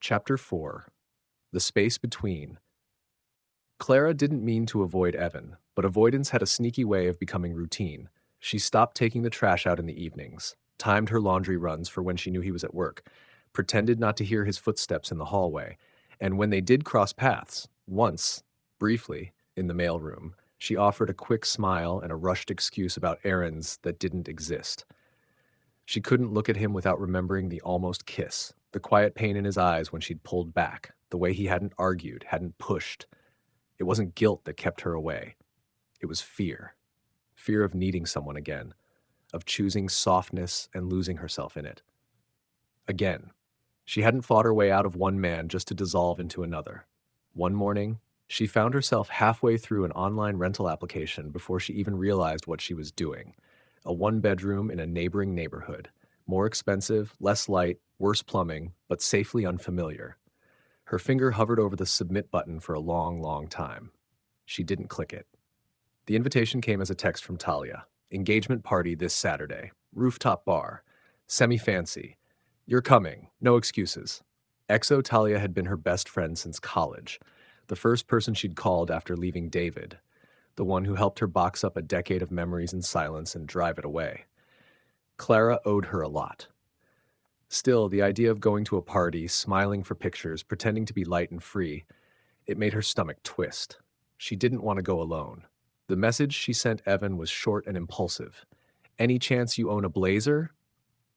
Chapter 4. The Space Between. Clara didn't mean to avoid Evan, but avoidance had a sneaky way of becoming routine. She stopped taking the trash out in the evenings, timed her laundry runs for when she knew he was at work, pretended not to hear his footsteps in the hallway, and when they did cross paths, once, briefly, in the mailroom, she offered a quick smile and a rushed excuse about errands that didn't exist. She couldn't look at him without remembering the almost kiss, the quiet pain in his eyes when she'd pulled back, the way he hadn't argued, hadn't pushed. It wasn't guilt that kept her away. It was fear. Fear of needing someone again, of choosing softness and losing herself in it. Again, she hadn't fought her way out of one man just to dissolve into another. One morning, she found herself halfway through an online rental application before she even realized what she was doing. A one-bedroom in a neighboring neighborhood. More expensive, less light, worse plumbing, but safely unfamiliar. Her finger hovered over the submit button for a long, long time. She didn't click it. The invitation came as a text from Talia. Engagement party this Saturday. Rooftop bar. Semi-fancy. You're coming. No excuses. Exo Talia had been her best friend since college. The first person she'd called after leaving David. The one who helped her box up a decade of memories in silence and drive it away. Clara owed her a lot. Still, the idea of going to a party, smiling for pictures, pretending to be light and free, it made her stomach twist. She didn't want to go alone. The message she sent Evan was short and impulsive. Any chance you own a blazer?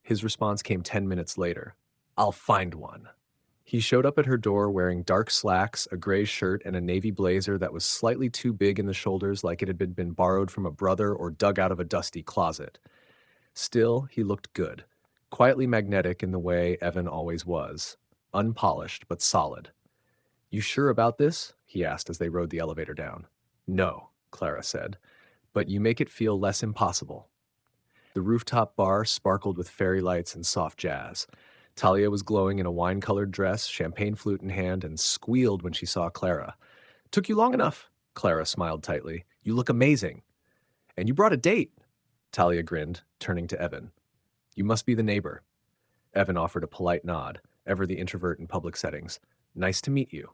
His response came 10 minutes later. I'll find one. He showed up at her door wearing dark slacks, a gray shirt, and a navy blazer that was slightly too big in the shoulders, like it had been borrowed from a brother or dug out of a dusty closet. Still, he looked good, quietly magnetic in the way Evan always was, unpolished but solid. You sure about this? He asked as they rode the elevator down. No, Clara said, but you make it feel less impossible. The rooftop bar sparkled with fairy lights and soft jazz. Talia was glowing in a wine-colored dress, champagne flute in hand, and squealed when she saw Clara. Took you long enough, Clara smiled tightly. You look amazing. And you brought a date, Talia grinned, turning to Evan. You must be the neighbor. Evan offered a polite nod, ever the introvert in public settings. Nice to meet you.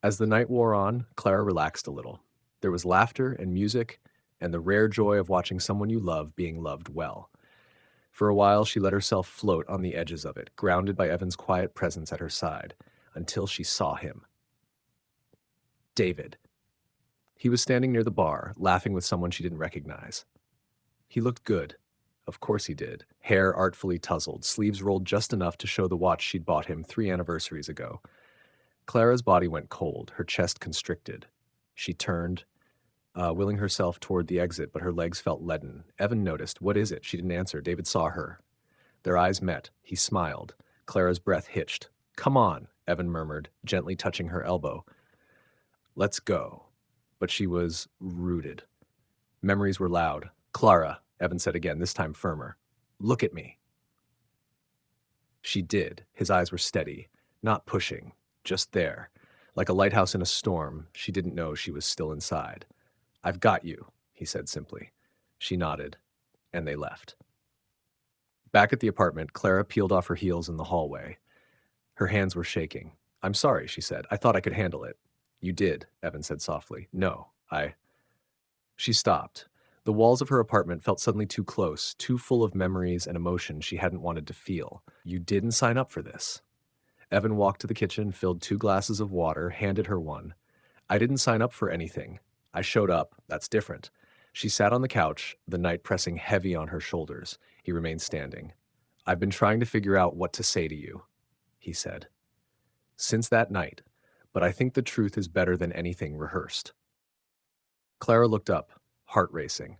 As the night wore on, Clara relaxed a little. There was laughter and music, and the rare joy of watching someone you love being loved well. For a while, she let herself float on the edges of it, grounded by Evan's quiet presence at her side, until she saw him. David. He was standing near the bar, laughing with someone she didn't recognize. He looked good. Of course he did. Hair artfully tousled, sleeves rolled just enough to show the watch she'd bought him 3 anniversaries ago. Clara's body went cold, her chest constricted. She turned, willing herself toward the exit, but her legs felt leaden. Evan noticed. What is it? She didn't answer. David saw her. Their eyes met. He smiled. Clara's breath hitched. Come on, Evan murmured, gently touching her elbow. Let's go. But she was rooted. Memories were loud. Clara, Evan said again, this time firmer. Look at me. She did. His eyes were steady, not pushing, just there. Like a lighthouse in a storm, she didn't know she was still inside. I've got you, he said simply. She nodded, and they left. Back at the apartment, Clara peeled off her heels in the hallway. Her hands were shaking. I'm sorry, she said. I thought I could handle it. You did, Evan said softly. No, She stopped. The walls of her apartment felt suddenly too close, too full of memories and emotion she hadn't wanted to feel. You didn't sign up for this. Evan walked to the kitchen, filled 2 glasses of water, handed her one. I didn't sign up for anything. I showed up. That's different. She sat on the couch, the night pressing heavy on her shoulders. He remained standing. I've been trying to figure out what to say to you, he said. Since that night, but I think the truth is better than anything rehearsed. Clara looked up, heart racing.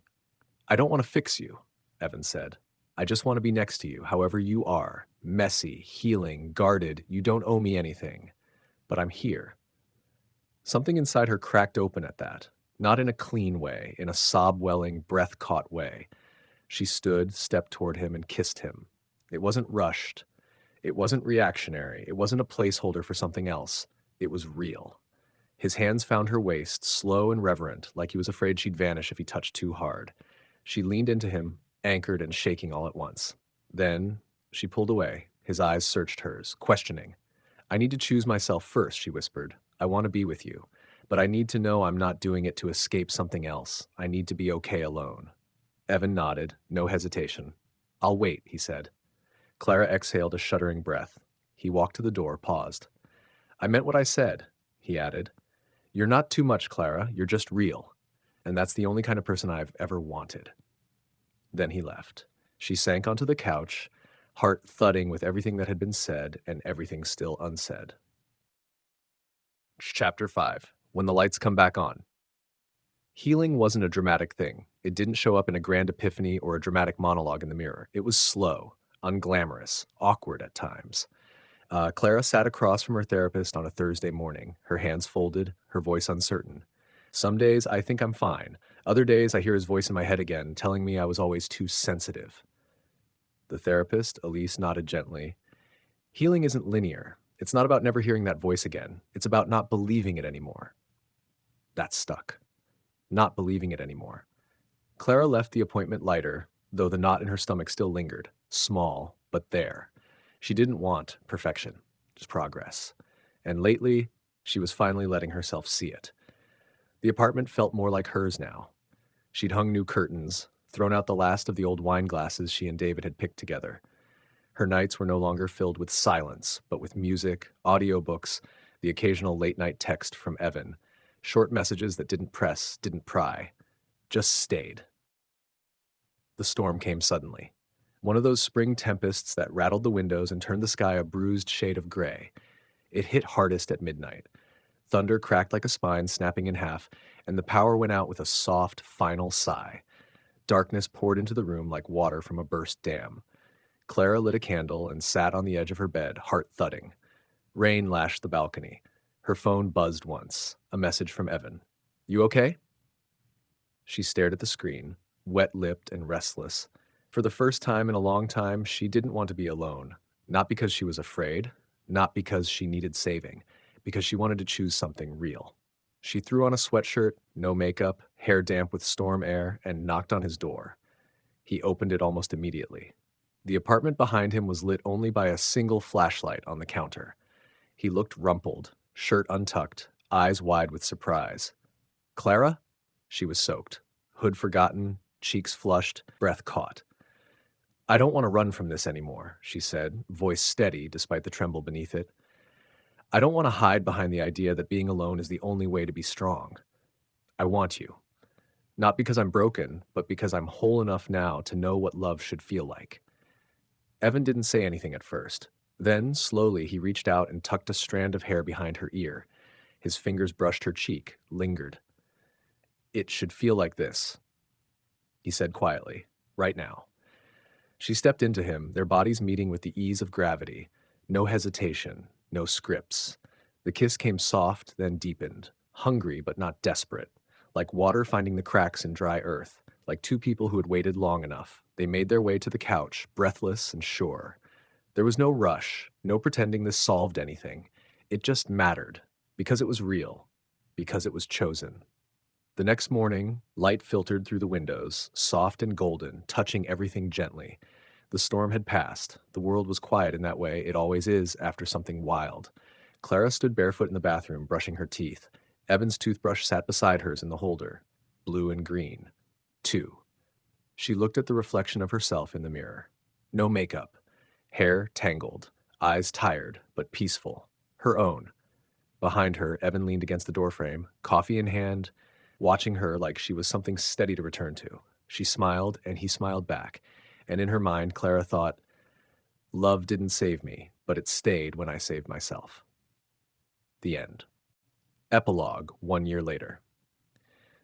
I don't want to fix you, Evan said. I just want to be next to you, however you are. Messy, healing, guarded. You don't owe me anything. But I'm here. Something inside her cracked open at that. Not in a clean way, in a sob-welling, breath-caught way. She stood, stepped toward him, and kissed him. It wasn't rushed. It wasn't reactionary. It wasn't a placeholder for something else. It was real. His hands found her waist, slow and reverent, like he was afraid she'd vanish if he touched too hard. She leaned into him, anchored and shaking all at once. Then she pulled away, His eyes searched hers, questioning. I need to choose myself first, she whispered. I want to be with you, but I need to know I'm not doing it to escape something else. I need to be okay alone. Evan nodded, no hesitation. I'll wait, he said. Clara exhaled a shuddering breath. He walked to the door, paused. I meant what I said, he added. You're not too much, Clara. You're just real. And that's the only kind of person I've ever wanted. Then he left. She sank onto the couch, heart thudding with everything that had been said and everything still unsaid. Chapter 5. When the lights come back on. Healing wasn't a dramatic thing. It didn't show up in a grand epiphany or a dramatic monologue in the mirror. It was slow, unglamorous, awkward at times. Clara sat across from her therapist on a Thursday morning, her hands folded, her voice uncertain. Some days I think I'm fine. Other days I hear his voice in my head again, telling me I was always too sensitive. The therapist, Elise, nodded gently. Healing isn't linear. It's not about never hearing that voice again. It's about not believing it anymore. That stuck. Not believing it anymore. Clara left the appointment lighter, though the knot in her stomach still lingered. Small, but there. She didn't want perfection, just progress. And lately, she was finally letting herself see it. The apartment felt more like hers now. She'd hung new curtains, thrown out the last of the old wine glasses she and David had picked together. Her nights were no longer filled with silence, but with music, audiobooks, the occasional late-night text from Evan, short messages that didn't press, didn't pry, just stayed. The storm came suddenly. One of those spring tempests that rattled the windows and turned the sky a bruised shade of gray. It hit hardest at midnight. Thunder cracked like a spine, snapping in half, and the power went out with a soft, final sigh. Darkness poured into the room like water from a burst dam. Clara lit a candle and sat on the edge of her bed, heart thudding. Rain lashed the balcony. Her phone buzzed once, a message from Evan. You okay? She stared at the screen, wet-lipped and restless. For the first time in a long time, she didn't want to be alone. Not because she was afraid, not because she needed saving, because she wanted to choose something real. She threw on a sweatshirt, no makeup, hair damp with storm air, and knocked on his door. He opened it almost immediately. The apartment behind him was lit only by a single flashlight on the counter. He looked rumpled, shirt untucked, eyes wide with surprise. Clara? She was soaked, hood forgotten, cheeks flushed, breath caught. I don't want to run from this anymore, she said, voice steady despite the tremble beneath it. I don't want to hide behind the idea that being alone is the only way to be strong. I want you. Not because I'm broken, but because I'm whole enough now to know what love should feel like. Evan didn't say anything at first. Then, slowly, he reached out and tucked a strand of hair behind her ear. His fingers brushed her cheek, lingered. It should feel like this, he said quietly, right now. She stepped into him, their bodies meeting with the ease of gravity. No hesitation, no scripts. The kiss came soft, then deepened, hungry but not desperate, like water finding the cracks in dry earth, like two people who had waited long enough. They made their way to the couch, breathless and sure. There was no rush, no pretending this solved anything. It just mattered, because it was real, because it was chosen. The next morning, light filtered through the windows, soft and golden, touching everything gently. The storm had passed. The world was quiet in that way it always is after something wild. Clara stood barefoot in the bathroom, brushing her teeth. Evan's toothbrush sat beside hers in the holder, blue and green. 2. She looked at the reflection of herself in the mirror. No makeup. Hair tangled, eyes tired, but peaceful. Her own. Behind her, Evan leaned against the doorframe, coffee in hand, watching her like she was something steady to return to. She smiled, and he smiled back. And in her mind, Clara thought, love didn't save me, but it stayed when I saved myself. The end. Epilogue, 1 year later.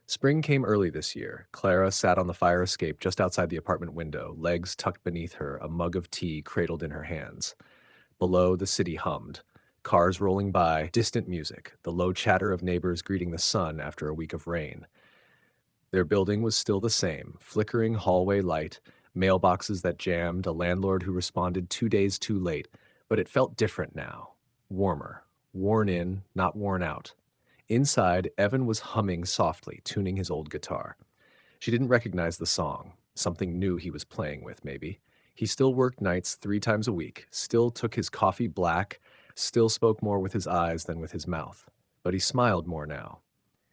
Spring came early this year. Clara sat on the fire escape just outside the apartment window, legs tucked beneath her, a mug of tea cradled in her hands. Below, the city hummed. Cars rolling by, distant music, the low chatter of neighbors greeting the sun after a week of rain. Their building was still the same, flickering hallway light, mailboxes that jammed, a landlord who responded 2 days too late, but it felt different now. Warmer, worn in, not worn out. Inside, Evan was humming softly, tuning his old guitar. She didn't recognize the song, something new he was playing with, maybe. He still worked nights 3 times a week, still took his coffee black, still spoke more with his eyes than with his mouth. But he smiled more now.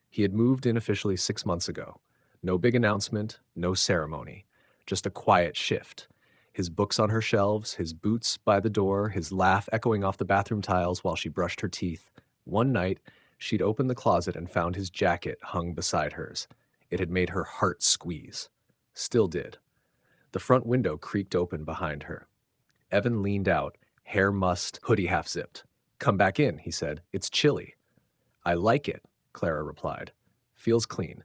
He had moved in officially 6 months ago. No big announcement, no ceremony, just a quiet shift. His books on her shelves, his boots by the door, his laugh echoing off the bathroom tiles while she brushed her teeth. One night, she'd opened the closet and found his jacket hung beside hers. It had made her heart squeeze. Still did. The front window creaked open behind her. Evan leaned out, hair mussed, hoodie half zipped. "Come back in," he said. "It's chilly." "I like it," Clara replied. "Feels clean."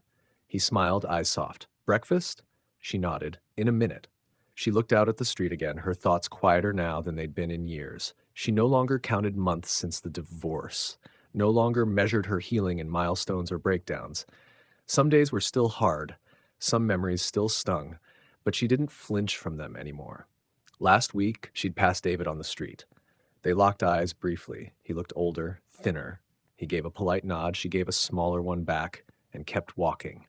He smiled, eyes soft. "Breakfast?" She nodded. "In a minute." She looked out at the street again, her thoughts quieter now than they'd been in years. She no longer counted months since the divorce, no longer measured her healing in milestones or breakdowns. Some days were still hard, some memories still stung, but she didn't flinch from them anymore. Last week, she'd passed David on the street. They locked eyes briefly. He looked older, thinner. He gave a polite nod, she gave a smaller one back, and kept walking.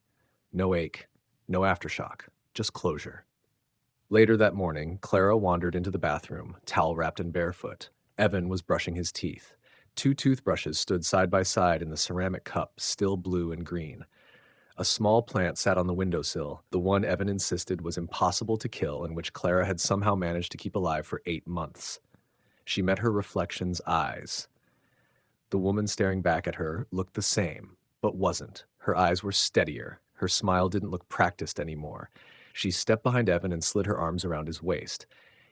No ache, no aftershock, just closure. Later that morning, Clara wandered into the bathroom, towel-wrapped and barefoot. Evan was brushing his teeth. 2 toothbrushes stood side by side in the ceramic cup, still blue and green. A small plant sat on the windowsill, the one Evan insisted was impossible to kill and which Clara had somehow managed to keep alive for 8 months. She met her reflection's eyes. The woman staring back at her looked the same, but wasn't. Her eyes were steadier. Her smile didn't look practiced anymore. She stepped behind Evan and slid her arms around his waist.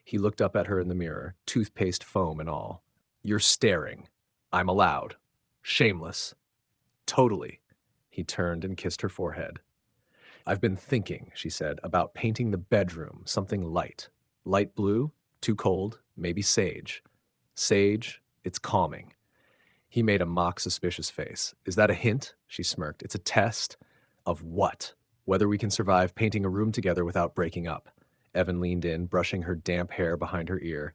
He looked up at her in the mirror, toothpaste foam and all. "You're staring. I'm allowed. Shameless. Totally." He turned and kissed her forehead. "I've been thinking," she said, "about painting the bedroom, something light. Light blue? Too cold? Maybe sage. Sage, it's calming." He made a mock suspicious face. "Is that a hint?" She smirked. "It's a test." "Of what?" "Whether we can survive painting a room together without breaking up." Evan leaned in, brushing her damp hair behind her ear.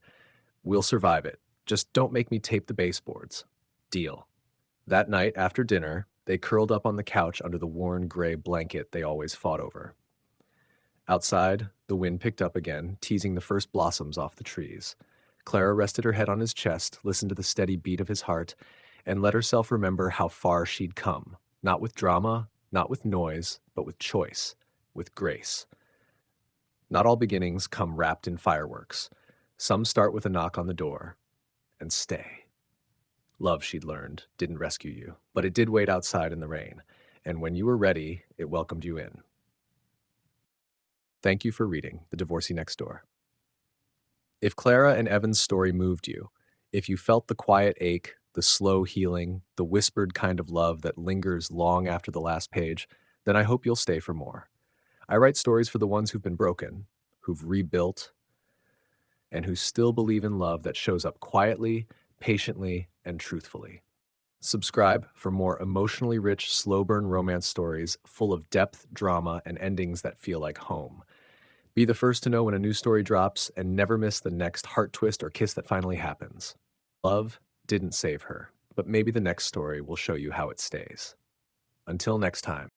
"We'll survive it. Just don't make me tape the baseboards." "Deal." That night, after dinner, they curled up on the couch under the worn gray blanket they always fought over. Outside, the wind picked up again, teasing the first blossoms off the trees. Clara rested her head on his chest, listened to the steady beat of his heart, and let herself remember how far she'd come. Not with drama, not with noise, but with choice, with grace. Not all beginnings come wrapped in fireworks. Some start with a knock on the door and stay. Love, she'd learned, didn't rescue you, but it did wait outside in the rain, and when you were ready, it welcomed you in. Thank you for reading The Divorcee Next Door. If Clara and Evan's story moved you, if you felt the quiet ache, the slow healing, the whispered kind of love that lingers long after the last page, then I hope you'll stay for more. I write stories for the ones who've been broken, who've rebuilt, and who still believe in love that shows up quietly, patiently, and truthfully. Subscribe for more emotionally rich, slow-burn romance stories full of depth, drama, and endings that feel like home. Be the first to know when a new story drops and never miss the next heart twist or kiss that finally happens. Love didn't save her, but maybe the next story will show you how it stays. Until next time.